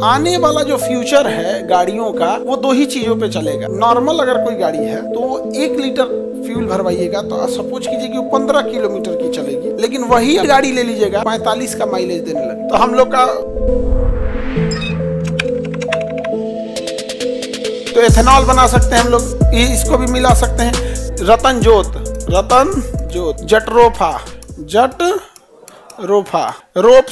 आने वाला जो फ्यूचर है गाड़ियों का वो दो ही चीजों पे चलेगा। नॉर्मल अगर कोई गाड़ी है तो 1 लीटर फ्यूल भरवाइएगा तो सपोज कीजिए कि वो 15 किलोमीटर की चलेगी, लेकिन वही गाड़ी ले लीजिएगा 45 का माइलेज देने लगे। तो हम लोग का तो एथेनॉल बना सकते हैं हम लोग, इसको भी मिला सकते हैं। रतन जोत, जटरोफा, रोप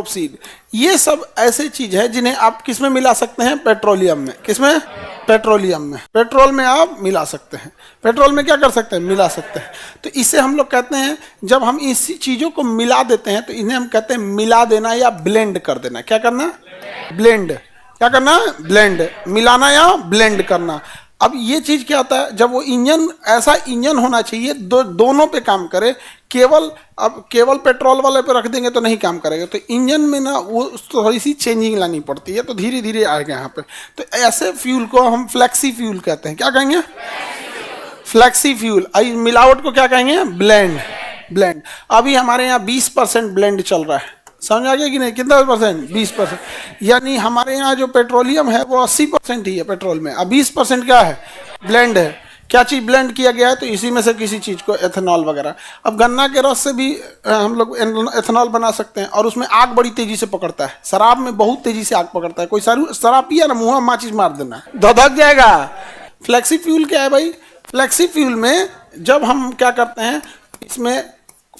सीड, ये सब ऐसे चीज है जिन्हें आप किस में मिला सकते हैं? पेट्रोलियम में। किसमें? पेट्रोलियम में। पेट्रोल में आप मिला सकते हैं। पेट्रोल में क्या कर सकते हैं? मिला सकते हैं। तो इसे हम लोग कहते हैं, जब हम इस चीजों को मिला देते हैं तो इन्हें हम कहते हैं मिला देना या ब्लेंड कर देना। क्या करना? ब्लेंड। क्या करना? ब्लेंड। मिलाना या ब्लेंड करना। अब ये चीज क्या होता है, जब वो इंजन, ऐसा इंजन होना चाहिए दोनों पे काम करे। केवल पेट्रोल वाले पे रख देंगे तो नहीं काम करेगा। तो इंजन में ना वो थोड़ी सी चेंजिंग लानी पड़ती है, तो धीरे धीरे आएगा यहाँ पे। तो ऐसे फ्यूल को हम फ्लेक्सी फ्यूल कहते हैं। क्या कहेंगे? Flexi fuel. मिलावट को क्या कहेंगे? ब्लेंड। अभी हमारे यहाँ 20% ब्लेंड चल रहा है। समझ आ गया कि नहीं? कितना %? 20%। यानी हमारे यहाँ जो पेट्रोलियम है वो 80% ही है पेट्रोल में, अब 20% क्या है? ब्लेंड है। क्या चीज़ ब्लेंड किया गया है? तो इसी में से किसी चीज़ को, एथेनॉल वगैरह। अब गन्ना के रस से भी हम लोग एथेनॉल बना सकते हैं, और उसमें आग बड़ी तेजी से पकड़ता है। शराब में बहुत तेजी से आग पकड़ता है। कोई शराब पिया ना, मुँह में माचिस मार देना, धधक जाएगा। फ्लेक्सी फ्यूल क्या है भाई? फ्लेक्सी फ्यूल में जब हम क्या करते हैं, इसमें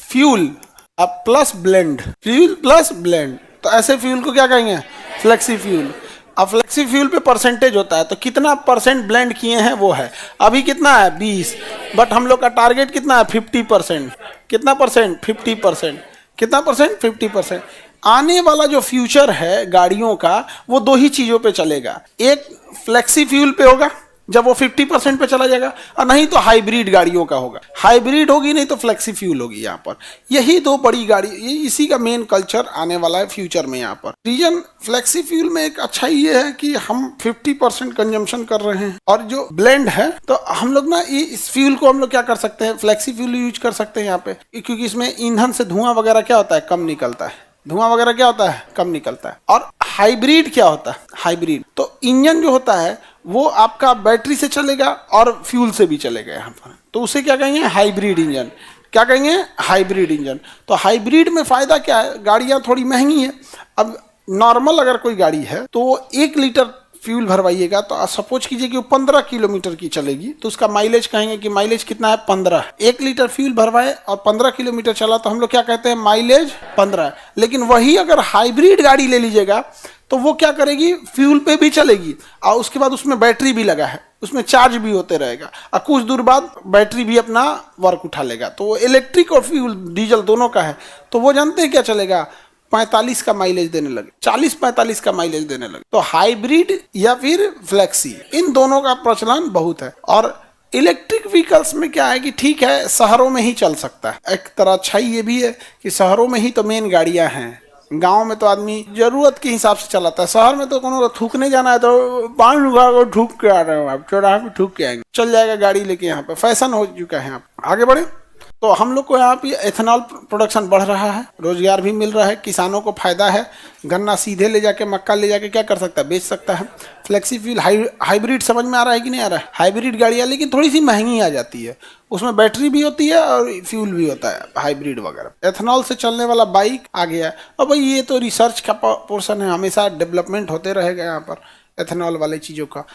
फ्यूल अब plus blend, fuel plus blend, तो ऐसे फ्यूल को क्या कहेंगे? Flexi fuel. अब फ्लेक्सी फ्यूल पे परसेंटेज होता है, तो कितना परसेंट ब्लेंड किए हैं वो है। अभी कितना है? 20, बट हम लोग का टारगेट कितना है? 50%। कितना परसेंट? 50%। कितना परसेंट? 50%। आने वाला जो फ्यूचर है गाड़ियों का वो दो ही चीजों पे चलेगा। एक फ्लेक्सी फ्यूल पे होगा जब वो 50% पे चला जाएगा, और नहीं तो हाइब्रिड गाड़ियों का होगा। हाइब्रिड होगी, नहीं तो फ्लेक्सी फ्यूल होगी। यहाँ पर यही दो बड़ी गाड़ी, इसी का मेन कल्चर आने वाला है फ्यूचर में। यहाँ पर रीजन फ्लेक्सी फ्यूल में एक अच्छा ये है कि हम 50% कंजम्पशन कर रहे हैं, और जो ब्लेंड है तो हम लोग ना इस फ्यूल को हम लोग क्या कर सकते हैं? फ्लेक्सी फ्यूल यूज कर सकते हैं यहाँ पे, क्योंकि इसमें ईंधन से धुआं वगैरह क्या होता है? कम निकलता है। धुआं वगैरह क्या होता है? कम निकलता है। और हाइब्रिड क्या होता है? हाइब्रिड तो इंजन जो होता है वो आपका बैटरी से चलेगा और फ्यूल से भी चलेगा यहाँ पर, तो उसे क्या कहेंगे? Hybrid engine. क्या कहेंगे? Hybrid engine. तो हाइब्रिड में फ़ायदा क्या है? गाड़ियाँ थोड़ी महंगी हैं। अब नॉर्मल अगर कोई गाड़ी है तो 1 लीटर फ्यूल भरवाइएगा तो सपोज कीजिए कि वो 15 किलोमीटर की चलेगी, तो उसका माइलेज कहेंगे कि माइलेज कितना है? 15। 1 लीटर फ्यूल भरवाए और 15 किलोमीटर चला तो हम लोग क्या कहते हैं? माइलेज 15। लेकिन वही अगर हाइब्रिड गाड़ी ले लीजिएगा तो वो क्या करेगी? फ्यूल पे भी चलेगी, और उसके बाद उसमें बैटरी भी लगा है, उसमें चार्ज भी होते रहेगा, और कुछ दूर बाद बैटरी भी अपना वर्क उठा लेगा। तो इलेक्ट्रिक और फ्यूल डीजल दोनों का है, तो वो जानते हैं क्या चलेगा? 45 का माइलेज देने लगे, 40-45 का माइलेज देने लगे। तो हाइब्रिड या फिर फ्लेक्सी, इन दोनों का प्रचलन बहुत है। और इलेक्ट्रिक व्हीकल्स में क्या है कि ठीक है, शहरों में ही चल सकता है। एक तरह अच्छाई ये भी है कि शहरों में ही तो मेन गाड़ियां हैं। गांव में तो आदमी जरूरत के हिसाब से चलाता है। शहर में तो कोनो थूकने जाना है तो 5 रुपया को थूक के आ रहे हो आप, चौराहे पे थूक के आएंगे, चल जाएगा गाड़ी लेके। यहाँ पे फैशन हो चुका है। यहाँ पे आगे बढ़े तो हम लोग को यहाँ पे एथेनॉल प्रोडक्शन बढ़ रहा है, रोजगार भी मिल रहा है, किसानों को फायदा है। गन्ना सीधे ले जाके, मक्का ले जाके क्या कर सकता है? बेच सकता है। फ्लेक्सी फ्यूल हाइब्रिड समझ में आ रहा है कि नहीं आ रहा है? हाइब्रिड गाड़ियाँ लेकिन थोड़ी सी महंगी आ जाती है, उसमें बैटरी भी होती है और फ्यूल भी होता है हाइब्रिड वगैरह। एथेनॉल से चलने वाला बाइक आ गया। और भाई ये तो रिसर्च का पोर्शन है, हमेशा डेवलपमेंट होते रहेगा यहाँ पर एथेनॉल वाले चीज़ों का।